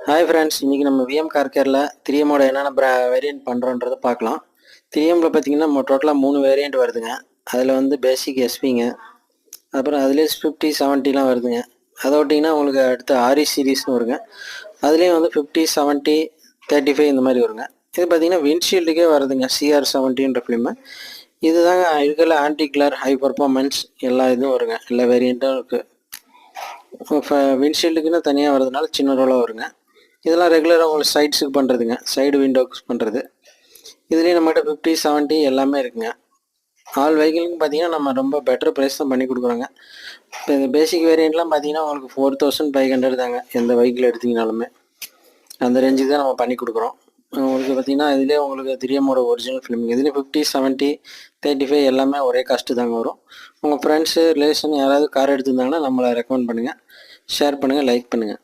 Hi friends, இன்றைக்கி நம்ம VM car கேரில் 3Mோட என்னென்ன வேரியண்ட் பண்ணுறோன்றதை பார்க்கலாம். 3Mல பார்த்தீங்கன்னா நம்ம டோட்டலாக 3 வேரியண்ட் வருதுங்க. அதில் வந்து பேசிக் எஸ்பிங்க, அப்புறம் அதுலேயே 50, 70லாம் வருதுங்க. அதை விட்டிங்கன்னா உங்களுக்கு அடுத்து ஆரி சீரீஸ்னு வருங்க. அதுலேயும் வந்து 50, 70, 35 இந்த மாதிரி வருங்க. இது பார்த்தீங்கன்னா விண்ட்ஷீல்டுக்கே வருதுங்க, CR70ன்ற ஃபிலிமு. இது தாங்க இருக்கிற ஆன்டி கிளர், ஹை பர்ஃபார்மன்ஸ் எல்லா இதுவும் வருங்க, எல்லா வேரியண்ட்டும் இருக்குது. விண்ட்ஷீல்டுக்குன்னு தனியாக வரதுனால சின்ன ரோலாக வருங்க. இதெல்லாம் ரெகுலராக உங்களுக்கு சைட்ஸுக்கு பண்ணுறதுங்க, சைடு விண்டோக்கு பண்ணுறது. இதுலேயும் நம்மகிட்ட 50, 70 எல்லாமே இருக்குங்க. ஆல் வெஹிக்கிளுக்கு பார்த்தீங்கன்னா நம்ம ரொம்ப பெட்டர் ப்ரைஸ் தான் பண்ணி கொடுக்குறோங்க. இப்போ இந்த பேசிக் வேரியண்ட்லாம் பார்த்தீங்கன்னா உங்களுக்கு 4500 தாங்க. எந்த வெஹிக்கிள் எடுத்திங்கனாலுமே அந்த ரேஞ்சுக்கு தான் நம்ம பண்ணி கொடுக்குறோம். உங்களுக்கு பார்த்தீங்கன்னா இதுலேயே உங்களுக்கு 3Mோட ஒரிஜினல் ஃபிலிம், இதுலேயும் 50, 70, 35 எல்லாமே ஒரே காஸ்ட்டு தாங்க வரும். உங்கள் ஃப்ரெண்ட்ஸு ரிலேஷன் யாராவது கார் எடுத்திருந்தாங்கன்னா நம்மளை ரெக்கமெண்ட் பண்ணுங்கள், ஷேர் பண்ணுங்கள், லைக் பண்ணுங்கள்.